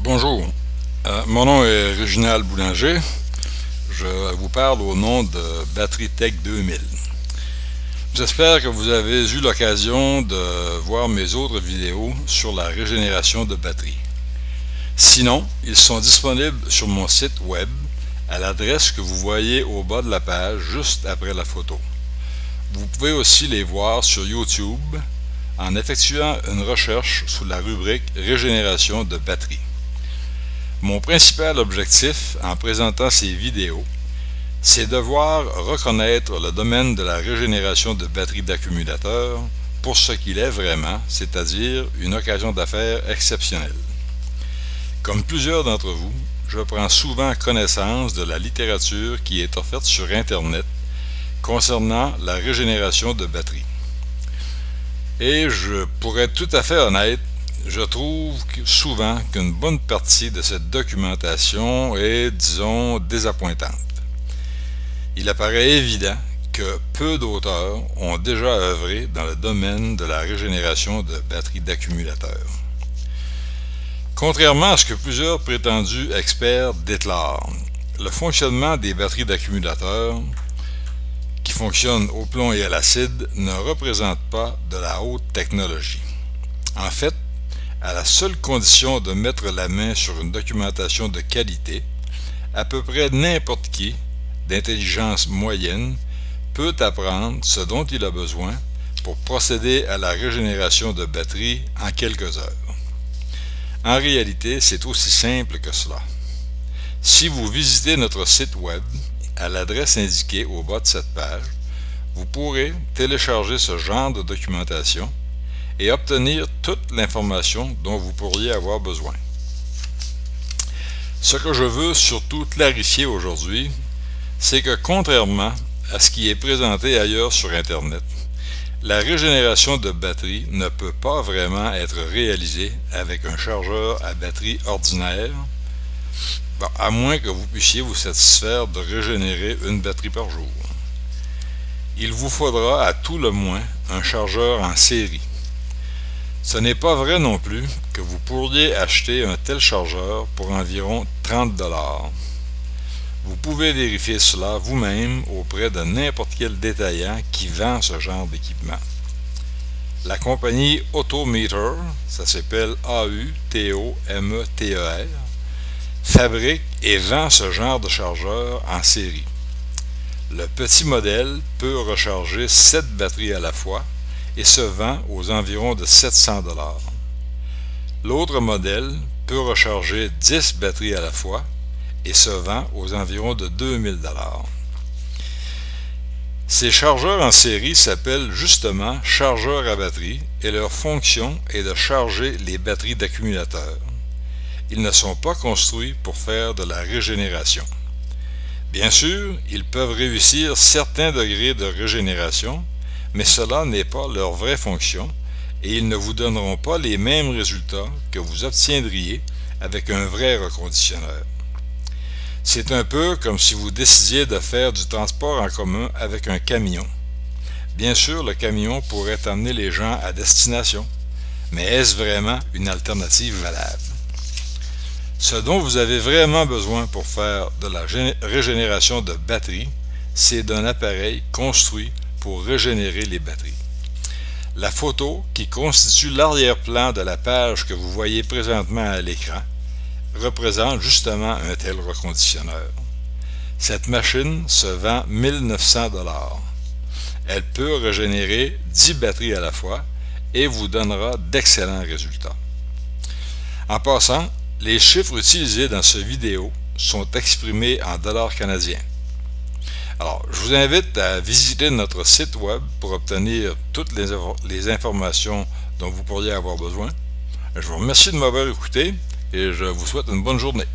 Bonjour, mon nom est Réginald Boulanger. Je vous parle au nom de Batterie Tech 2000. J'espère que vous avez eu l'occasion de voir mes autres vidéos sur la régénération de batterie. Sinon, ils sont disponibles sur mon site web à l'adresse que vous voyez au bas de la page juste après la photo. Vous pouvez aussi les voir sur YouTube en effectuant une recherche sous la rubrique Régénération de batterie. Mon principal objectif en présentant ces vidéos, c'est de voir reconnaître le domaine de la régénération de batteries d'accumulateurs pour ce qu'il est vraiment, c'est-à-dire une occasion d'affaires exceptionnelle. Comme plusieurs d'entre vous, je prends souvent connaissance de la littérature qui est offerte sur Internet concernant la régénération de batteries. Et pour être tout à fait honnête, je trouve souvent qu'une bonne partie de cette documentation est, disons, désappointante. Il apparaît évident que peu d'auteurs ont déjà œuvré dans le domaine de la régénération de batteries d'accumulateurs. Contrairement à ce que plusieurs prétendus experts déclarent, le fonctionnement des batteries d'accumulateurs qui fonctionnent au plomb et à l'acide ne représente pas de la haute technologie. En fait, à la seule condition de mettre la main sur une documentation de qualité, à peu près n'importe qui, d'intelligence moyenne, peut apprendre ce dont il a besoin pour procéder à la régénération de batterie en quelques heures. En réalité, c'est aussi simple que cela. Si vous visitez notre site web, à l'adresse indiquée au bas de cette page, vous pourrez télécharger ce genre de documentation et obtenir toute l'information dont vous pourriez avoir besoin. Ce que je veux surtout clarifier aujourd'hui, c'est que contrairement à ce qui est présenté ailleurs sur Internet, la régénération de batterie ne peut pas vraiment être réalisée avec un chargeur à batterie ordinaire, à moins que vous puissiez vous satisfaire de régénérer une batterie par jour. Il vous faudra à tout le moins un chargeur en série. Ce n'est pas vrai non plus que vous pourriez acheter un tel chargeur pour environ 30 $. Vous pouvez vérifier cela vous-même auprès de n'importe quel détaillant qui vend ce genre d'équipement. La compagnie Autometer, ça s'appelle A-U-T-O-M-E-T-E-R, fabrique et vend ce genre de chargeur en série. Le petit modèle peut recharger 7 batteries à la fois et se vend aux environs de 700 $. L'autre modèle peut recharger 10 batteries à la fois et se vend aux environs de 2000 $. Ces chargeurs en série s'appellent justement chargeurs à batterie et leur fonction est de charger les batteries d'accumulateurs. Ils ne sont pas construits pour faire de la régénération. Bien sûr, ils peuvent réussir certains degrés de régénération, mais cela n'est pas leur vraie fonction et ils ne vous donneront pas les mêmes résultats que vous obtiendriez avec un vrai reconditionneur. C'est un peu comme si vous décidiez de faire du transport en commun avec un camion. Bien sûr, le camion pourrait emmener les gens à destination, mais est-ce vraiment une alternative valable? Ce dont vous avez vraiment besoin pour faire de la régénération de batterie, c'est d'un appareil construit pour régénérer les batteries. La photo qui constitue l'arrière-plan de la page que vous voyez présentement à l'écran représente justement un tel reconditionneur. Cette machine se vend 1900 $. Elle peut régénérer 10 batteries à la fois et vous donnera d'excellents résultats. En passant, les chiffres utilisés dans cette vidéo sont exprimés en dollars canadiens. Alors, je vous invite à visiter notre site web pour obtenir toutes les informations dont vous pourriez avoir besoin. Je vous remercie de m'avoir écouté et je vous souhaite une bonne journée.